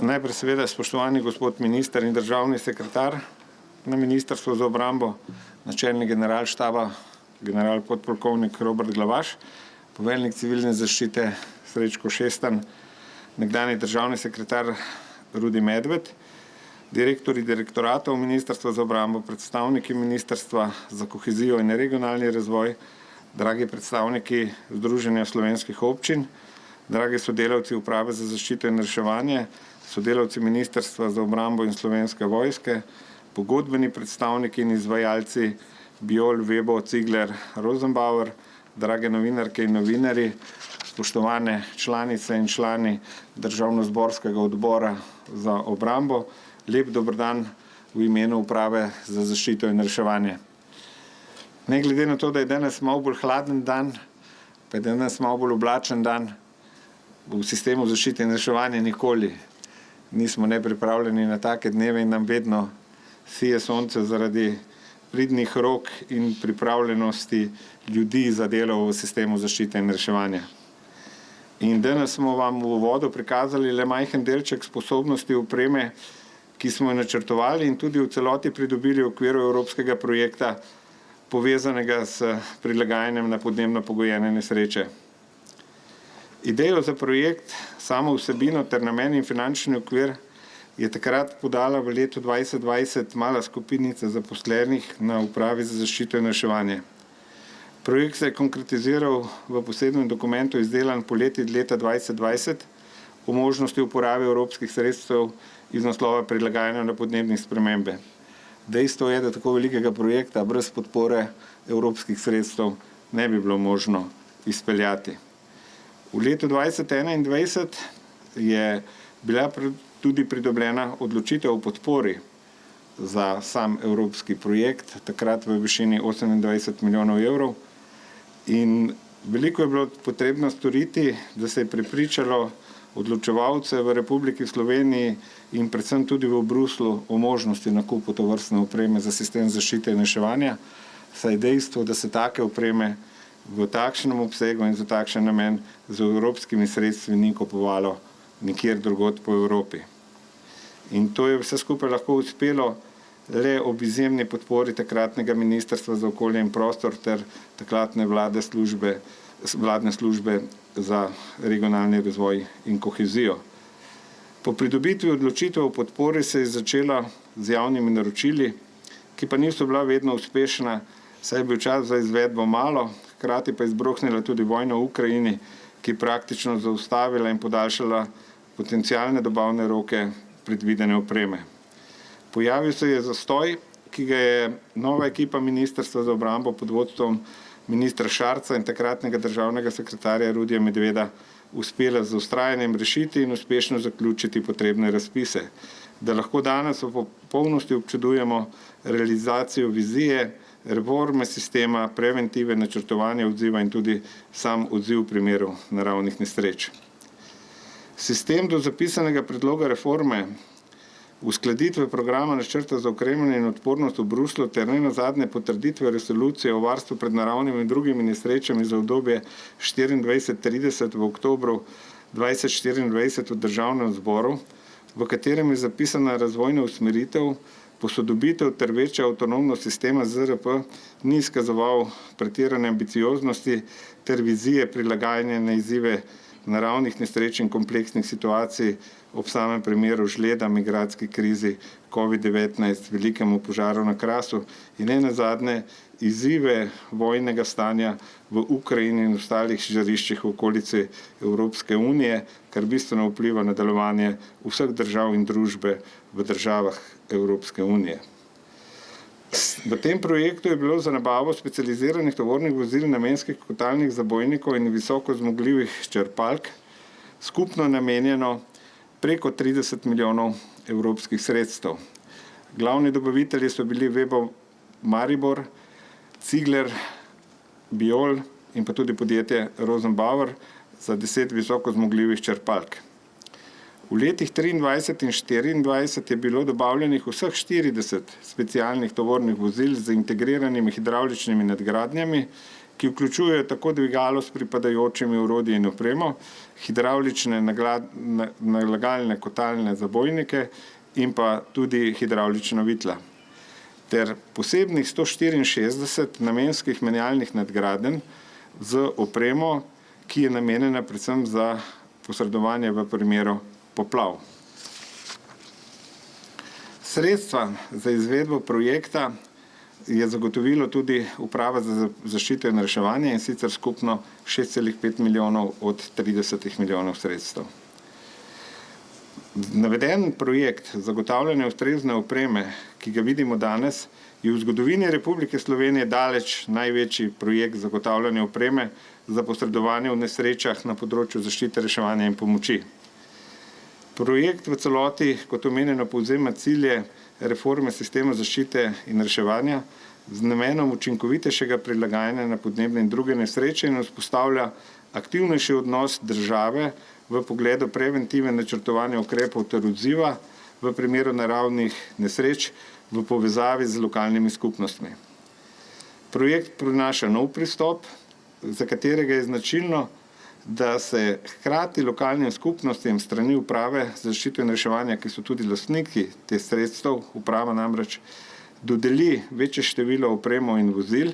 Najprej seveda spoštovani gospod minister in državni sekretar na Ministrstvu za obrambo, načelnik generalštaba, general podpolkovnik Robert Glavaš, poveljnik civilne zaščite Srečko Šestan, nekdanji državni sekretar Rudi Medved, direktorji direktoratov Ministrstva za obrambo, predstavniki Ministrstva za kohezijo in regionalni razvoj, dragi predstavniki Združenja slovenskih občin, dragi sodelavci Uprave za zaščito in reševanje, sodelavci Ministrstva za obrambo in Slovenske vojske, pogodbeni predstavniki in izvajalci Biol, Vebo, Cigler, Rosenbauer, drage novinarke in novinarji, spoštovane članice in člani Državnozborskega odbora za obrambo, lep dober dan v imenu Uprave za zaščito in reševanje. Ne glede na to, da je danes malo bolj hladen dan, pa je danes malo bolj oblačen dan, v sistemu zaščite in reševanja nikoli nismo nepripravljeni na take dneve in nam vedno sije sonce zaradi pridnih rok in pripravljenosti ljudi za delo v sistemu zaščite in reševanja. In danes smo vam v uvodu prikazali le majhen delček sposobnosti opreme, ki smo jo načrtovali in tudi v celoti pridobili v okviru evropskega projekta, povezanega s prilagajanjem na podnebno pogojene nesreče. Idejo za projekt, samo vsebino ter namen in finančni okvir je takrat podala v letu 2020 mala skupinica zaposlenih na Upravi za zaščito in reševanje. Projekt se je konkretiziral v posebnem dokumentu izdelan poleti leta 2020 o možnosti uporabe evropskih sredstev iz naslova prilagajanja na podnebne spremembe. Dejstvo je, da tako velikega projekta brez podpore evropskih sredstev ne bi bilo možno izpeljati. V letu 2021 je bila tudi pridobljena odločitev o podpori za sam evropski projekt, takrat v višini 28 milijonov evrov. In veliko je bilo potrebno storiti, da se je prepričalo odločevalce v Republiki Sloveniji in predvsem tudi v Bruslu o možnosti nakupu tovrstne opreme za sistem zaščite in reševanja, saj dejstvo, da se take opreme v takšnem obsegu in za takšen namen z evropskimi sredstvi ni kupovalo nikjer drugod po Evropi. In to je vse skupaj lahko uspelo le ob izjemni podpori takratnega Ministrstva za okolje in prostor ter takratne vladne službe za regionalni razvoj in kohezijo. Po pridobitvi odločitev o podpori se je začela z javnimi naročili, ki pa niso bila vedno uspešna, saj je bil čas za izvedbo malo, hkrati pa je izbruhnila tudi vojna v Ukrajini, ki je praktično zaustavila in podaljšala potencialne dobavne roke predvidene opreme. Pojavil se je zastoj, ki ga je nova ekipa Ministrstva za obrambo pod vodstvom ministra Šarca in takratnega državnega sekretarja Rudija Medveda uspela z vztrajanjem rešiti in uspešno zaključiti potrebne razpise, da lahko danes v popolnosti občudujemo realizacijo vizije, reforme sistema, preventive, načrtovanja odziva in tudi sam odziv v primeru naravnih nesreč. Sistem do zapisanega predloga reforme, uskladitve programa načrta za okrevanje in odpornost v Bruslu ter nenazadnje potrditve resolucije o varstvu pred naravnimi in drugimi nesrečami za obdobje 24-30 v oktobru 2024 v Državnem zboru, v katerem je zapisana razvojna usmeritev, posodobitev ter večja avtonomnost sistema ZRP, ni izkazoval pretirane ambicioznosti ter vizije prilagajanja na izzive naravnih nesreč in kompleksnih situacij ob samem primeru žleda, migracijski krizi, COVID-19, velikemu požaru na Krasu in nenazadnje izzive vojnega stanja v Ukrajini in ostalih žariščih v okolici Evropske unije, kar bistveno vpliva na delovanje vseh držav in družbe v državah Evropske unije. V tem projektu je bilo za nabavo specializiranih tovornih vozil, namenskih kotalnih zabojnikov in visoko zmogljivih črpalk skupno namenjeno preko 30 milijonov evropskih sredstev. Glavni dobavitelji so bili Vebo Maribor, Cigler, Biol in pa tudi podjetje Rosenbauer za 10 visoko zmogljivih črpalk. V letih 23 in 24 je bilo dobavljenih vseh 40 specialnih tovornih vozil z integriranimi hidravličnimi nadgradnjami ki vključujejo tako dvigalo s pripadajočimi orodji in opremo, hidravlične nalagalne kotalne zabojnike in pa tudi hidravlična vitla, ter posebnih 164 namenskih menjalnih nadgradenj z opremo, ki je namenjena predvsem za posredovanje v primeru poplav. Sredstva za izvedbo projekta je zagotovilo tudi Uprava za zaščito in reševanje, in sicer skupno 6,5 milijonov od 30 milijonov sredstev. Naveden projekt zagotavljanja ustrezne opreme, ki ga vidimo danes, je v zgodovini Republike Slovenije daleč največji projekt zagotavljanja opreme za posredovanje v nesrečah na področju zaščite, reševanja in pomoči. Projekt v celoti, kot omenjeno, povzema cilje reforme sistema zaščite in reševanja z namenom učinkovitejšega prilagajanja na podnebne in druge nesreče in vzpostavlja aktivnejši odnos države v pogledu preventive načrtovanja ukrepov ter odziva v primeru naravnih nesreč v povezavi z lokalnimi skupnostmi. Projekt prinaša nov pristop, za katerega je značilno, da se hkrati lokalnim skupnostim strani Uprave za zaščito in reševanje, ki so tudi lastniki teh sredstev, uprava namreč dodeli večje število opremo in vozil,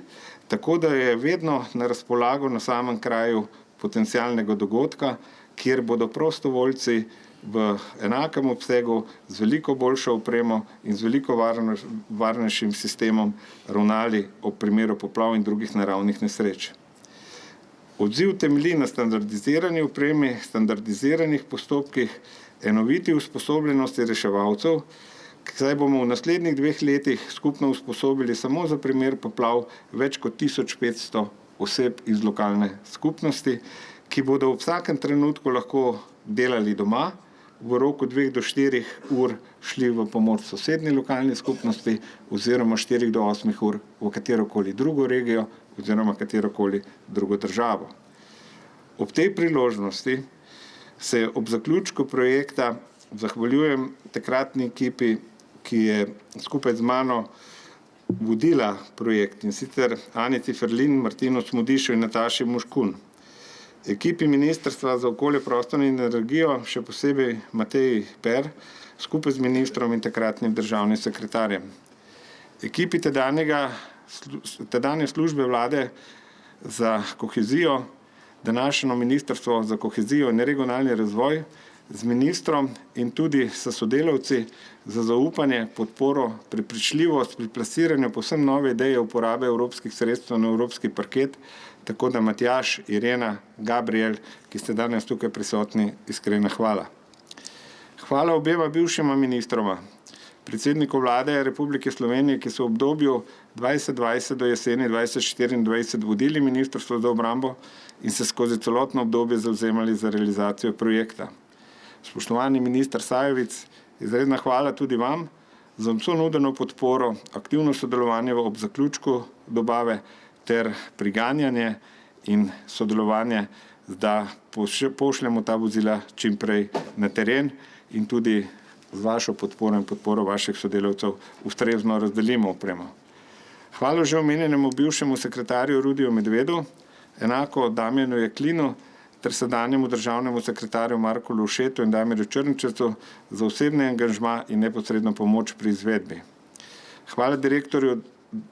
tako da je vedno na razpolago na samem kraju potencialnega dogodka, kjer bodo prostovoljci v enakem obsegu z veliko boljšo opremo in z veliko varnejšim sistemom ravnali ob primeru poplav in drugih naravnih nesreč. Odziv temelji na standardizirani opremi, standardiziranih postopkih, enoviti usposobljenosti reševalcev, saj bomo v naslednjih 2 letih skupno usposobili samo za primer poplav več kot 1500 oseb iz lokalne skupnosti, ki bodo v vsakem trenutku lahko delali doma, v roku 2 do 4 ur šli v pomoč sosednji lokalni skupnosti oziroma 4 do 8 ur v katerokoli drugo regijo oziroma katerokoli drugo državo. Ob tej priložnosti se ob zaključku projekta zahvaljujem takratni ekipi, ki je skupaj z mano vodila projekt, in sicer Ani Ciferlin, Martinu Smodišu in Nataši Moškun. Ekipi Ministrstva za okolje, prostor in energijo, še posebej Mateji Per, skupaj z ministrom in takratnim državnim sekretarjem. Ekipi tedanje službe vlade za kohezijo, današnjo Ministrstvo za kohezijo in regionalni razvoj, z ministrom in tudi s sodelavci za zaupanje, podporo, prepričljivost pri plasiranju povsem nove ideje uporabe evropskih sredstev na evropski parket, tako da Matjaž, Irena, Gabriel, ki ste danes tukaj prisotni, iskrena hvala. Hvala obema bivšima ministroma, predsedniku vlade Republike Slovenije, ki so v obdobju 2020 do jeseni 2024 vodili Ministrstvo za obrambo in se skozi celotno obdobje zavzemali za realizacijo projekta. Spoštovani minister Sajovic, izredna hvala tudi vam za vso nudeno podporo, aktivno sodelovanje ob zaključku dobave ter priganjanje in sodelovanje, da pošljemo ta vozila čim prej na teren in tudi z vašo podporo in podporo vaših sodelavcev ustrezno razdelimo opremo. Hvala že omenjenemu bivšemu sekretarju Rudiju Medvedu, enako Damjanu Jeklinu ter sedanjemu državnemu sekretarju Marku Lovšetu in Damirju Črnčecu za osebni angažma in neposredno pomoč pri izvedbi. Hvala direktorju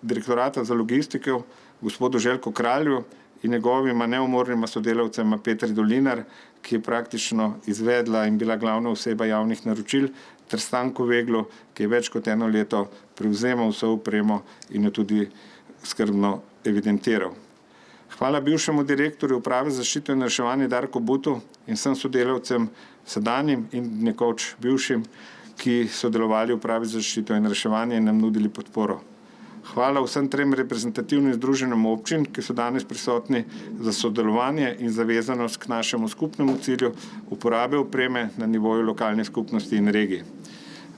Direktorata za logistiko, gospodu Željku Kralju in njegovima neumornima sodelavcema Petri Dolinar, ki je praktično izvedla in bila glavna oseba javnih naročil, ter Stanku Veglu, ki je več kot 1 leto prevzemal vso opremo in jo tudi skrbno evidentiral. Hvala bivšemu direktorju Uprave za zaščito in reševanje Darku Butu in vsem sodelavcem sedanjim in nekoč bivšim, ki so delovali v Upravi za zaščito in reševanje in nam nudili podporo. Hvala vsem 3 reprezentativnim združenjem občin, ki so danes prisotni, za sodelovanje in zavezanost k našemu skupnemu cilju uporabe opreme na nivoju lokalne skupnosti in regij.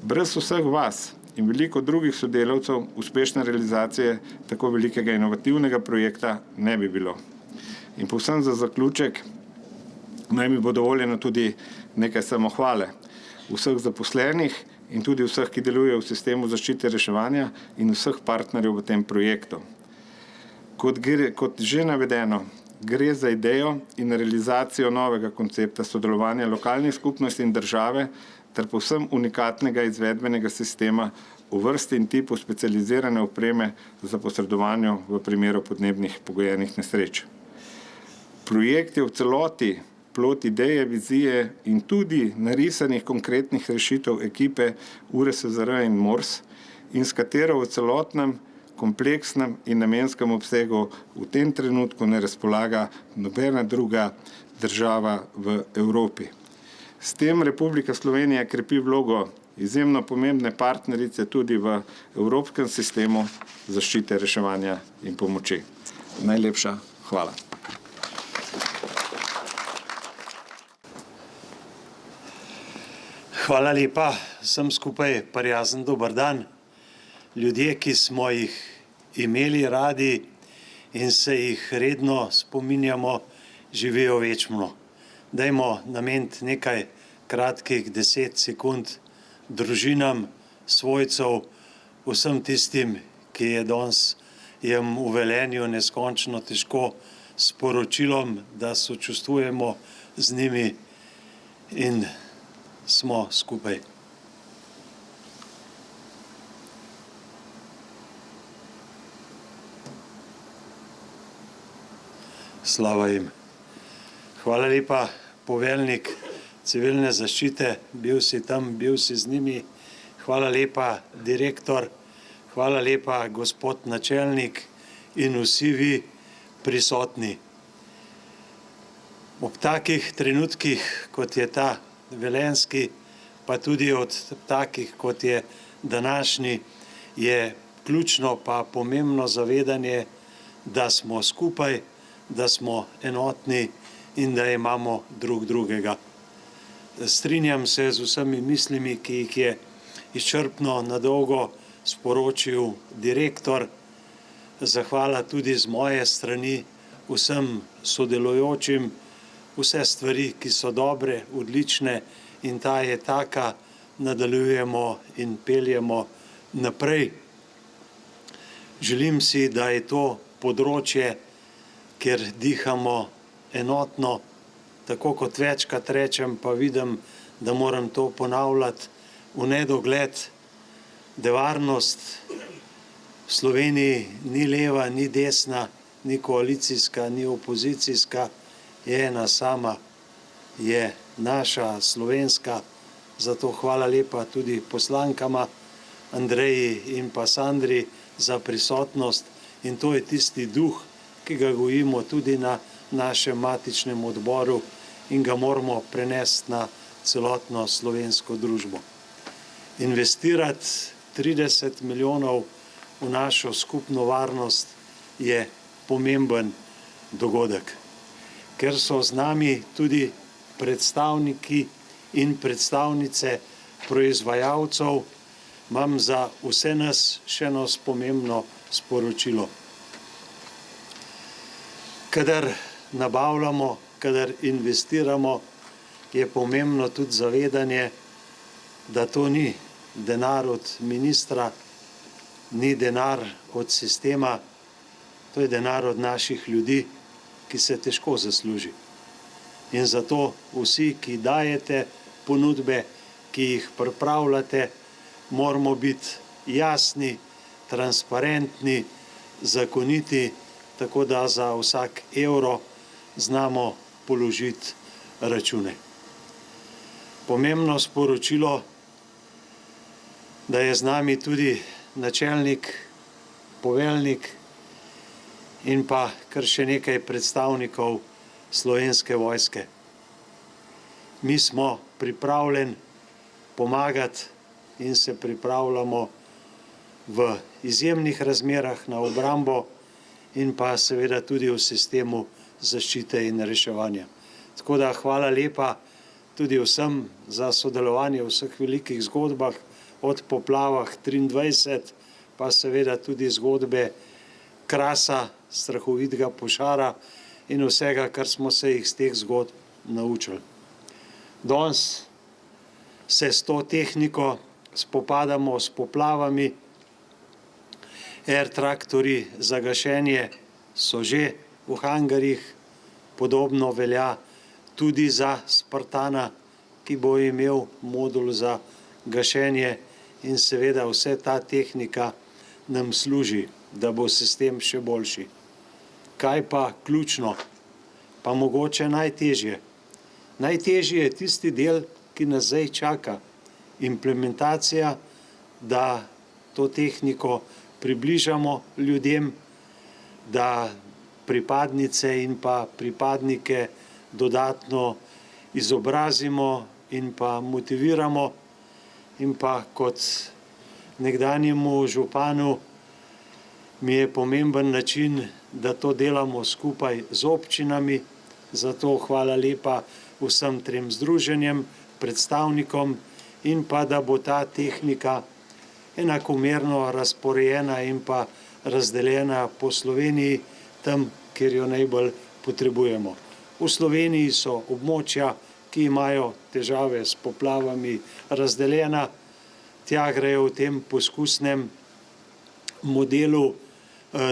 Brez vseh vas in veliko drugih sodelavcev uspešne realizacije tako velikega inovativnega projekta ne bi bilo. In povsem za zaključek naj mi bo dovoljeno tudi nekaj samohvale vseh zaposlenih in tudi vseh, ki delujejo v sistemu zaščite reševanja in vseh partnerjev v tem projektu. Kot že navedeno, gre za idejo in realizacijo novega koncepta sodelovanja lokalnih skupnosti in države ter povsem unikatnega izvedbenega sistema v vrsti in tipu specializirane opreme za posredovanje v primeru podnebnih pogojenih nesreč. Projekt je v celoti plod ideje, vizije in tudi narisanih konkretnih rešitev ekipe URSZR in MORS in s katero v celotnem kompleksnem in namenskem obsegu v tem trenutku ne razpolaga nobena druga država v Evropi. S tem Republika Slovenija krepi vlogo izjemno pomembne partnerice tudi v evropskem sistemu zaščite, reševanja in pomoči. Najlepša hvala. Hvala lepa, vsem skupaj prijazen dober dan. Ljudje, ki smo jih imeli radi in se jih redno spominjamo, živijo večno. Dajmo nameniti nekaj kratkih 10 sekund družinam, svojcev, vsem tistim, ki je danes jim v Velenju neskončno težko, s sporočilom, da sočustvujemo z njimi in smo skupaj. Slava jim. Hvala lepa, poveljnik civilne zaščite, bil si tam, bil si z njimi. Hvala lepa, direktor, hvala lepa, gospod načelnik in vsi vi prisotni. Ob takih trenutkih, kot je ta velenjski, pa tudi od takih, kot je današnji, je ključno pa pomembno zavedanje, da smo skupaj, da smo enotni in da imamo drug drugega. Strinjam se z vsemi mislimi, ki jih je izčrpno na dolgo sporočil direktor. Zahvala tudi z moje strani vsem sodelujočim, vse stvari, ki so dobre, odlične in ta je taka, nadaljujemo in peljemo naprej. Želim si, da je to področje, kjer dihamo enotno, tako kot večkrat rečem, pa vidim, da moram to ponavljati v nedogled, da varnost v Sloveniji ni leva, ni desna, ni koalicijska, ni opozicijska, je ena sama, je naša slovenska. Zato hvala lepa tudi poslankama Andreji in pa Sandri za prisotnost in to je tisti duh, ki ga gojimo tudi na našem matičnem odboru in ga moramo prenesti na celotno slovensko družbo. Investirati 30 milijonov v našo skupno varnost je pomemben dogodek. Ker so z nami tudi predstavniki in predstavnice proizvajalcev, imam za vse nas še eno pomembno sporočilo. Kadar nabavljamo, kadar investiramo, je pomembno tudi zavedanje, da to ni denar od ministra, ni denar od sistema, to je denar od naših ljudi, ki se težko zasluži. In zato vsi, ki dajete ponudbe, ki jih pripravljate, moramo biti jasni, transparentni, zakoniti, tako da za vsak evro znamo položiti račune. Pomembno sporočilo, da je z nami tudi načelnik, poveljnik in pa kar še nekaj predstavnikov Slovenske vojske. Mi smo pripravljeni pomagati in se pripravljamo v izjemnih razmerah na obrambo in pa seveda tudi v sistemu zaščite in reševanja. Tako da hvala lepa tudi vsem za sodelovanje v vseh velikih zgodbah, od poplavah 23, pa seveda tudi zgodbe Krasa, strahovitega požara in vsega, kar smo se jih z teh zgodb naučili. Danes se s to tehniko spopadamo s poplavami, air traktorji za gašenje so že v hangarjih, podobno velja tudi za Spartana, ki bo imel modul za gašenje in seveda vse ta tehnika nam služi, da bo sistem še boljši. Kaj pa ključno, pa mogoče najtežje? Najtežje je tisti del, ki nas zdaj čaka, implementacija, da to tehniko približamo ljudem, da pripadnice in pa pripadnike dodatno izobrazimo in pa motiviramo. In pa kot nekdanjemu županu mi je pomemben način, da to delamo skupaj z občinami, zato hvala lepa vsem trem združenjem, predstavnikom in pa da bo ta tehnika enakomerno razporejena in pa razdeljena po Sloveniji, tam, kjer jo najbolj potrebujemo. V Sloveniji so območja, ki imajo težave s poplavami, razdeljena. Tja grejo v tem poskusnem modelu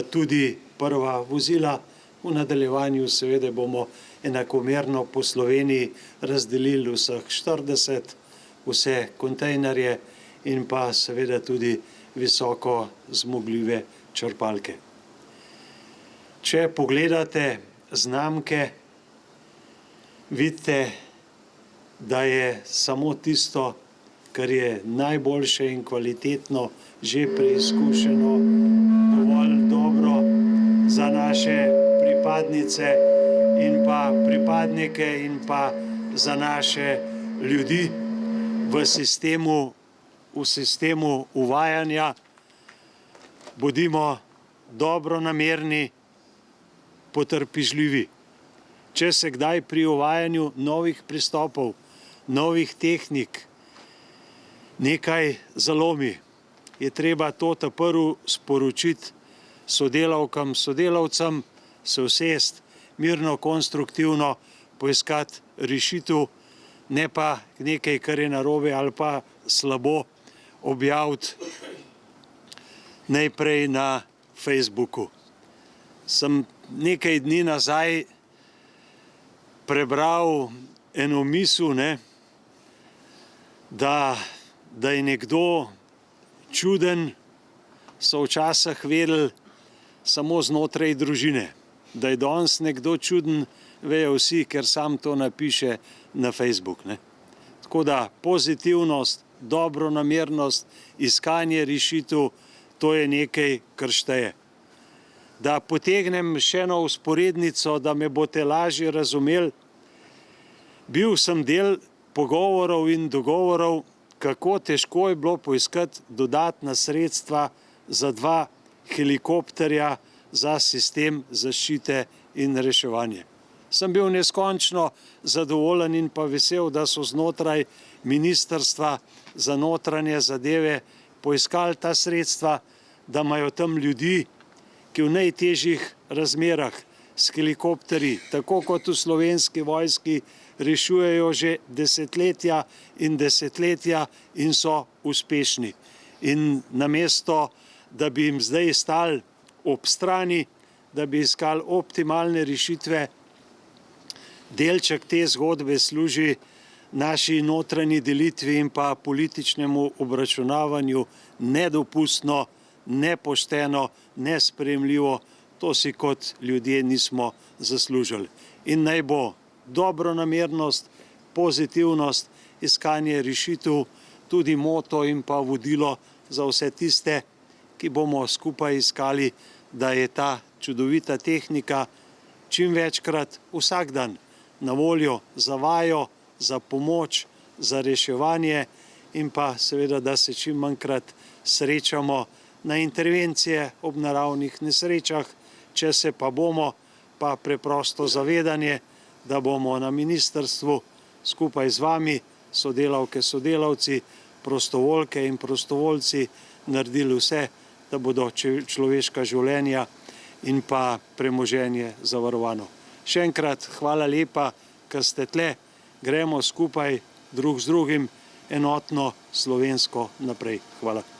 tudi prva vozila. V nadaljevanju seveda bomo enakomerno po Sloveniji razdelili vseh 40, vse kontejnerje in pa seveda tudi visoko zmogljive črpalke. Če pogledate znamke, vidite, da je samo tisto, kar je najboljše in kvalitetno, že preizkušeno, dovolj dobro za naše pripadnice in pa pripadnike in pa za naše ljudi v sistemu uvajanja. Bodimo dobronamerni, potrpežljivi. Če se kdaj pri uvajanju novih pristopov, novih tehnik nekaj zalomi, je treba to prvo sporočiti sodelavkam, sodelavcem, se usesti, mirno, konstruktivno poiskati rešitev, ne pa nekaj, kar je narobe ali pa slabo, objaviti najprej na Facebooku. Sem nekaj dni nazaj prebral eno misel, da je nekdo čuden, so včasih vedeli samo znotraj družine. Da je danes nekdo čuden, vejo vsi, ker sam to napiše na Facebook. Tako da pozitivnost, dobronamernost, iskanje rešitev, to je nekaj, kar šteje. Da potegnem še eno vzporednico, da me boste lažje razumeli. Bil sem del pogovorov in dogovorov, kako težko je bilo poiskati dodatna sredstva za 2 helikopterja za sistem zaščite in reševanja. Sem bil neskončno zadovoljen in pa vesel, da so znotraj Ministrstva za notranje zadeve poiskali ta sredstva, da imajo tam ljudi, ki v najtežjih razmerah s helikopterji, tako kot v Slovenski vojski, rešujejo že desetletja in desetletja in so uspešni. In namesto, da bi jim zdaj stali ob strani, da bi iskali optimalne rešitve, delček te zgodbe služi naši notranji delitvi in pa političnemu obračunavanju. Nedopustno, nepošteno, nesprejemljivo, to si kot ljudje nismo zaslužili. In naj bo dobronamernost, pozitivnost, iskanje rešitev tudi moto in pa vodilo za vse tiste, ki bomo skupaj iskali, da je ta čudovita tehnika čim večkrat vsak dan na voljo za vajo, za pomoč, za reševanje in pa seveda, da se čim manjkrat srečamo na intervencije ob naravnih nesrečah, če se pa bomo, pa preprosto zavedanje, da bomo na ministrstvu skupaj z vami, sodelavke, sodelavci, prostovoljke in prostovoljci naredili vse, da bodo človeška življenja in pa premoženje zavarovano. Še enkrat hvala lepa, ker ste tle, gremo skupaj drug z drugim enotno slovensko naprej. Hvala.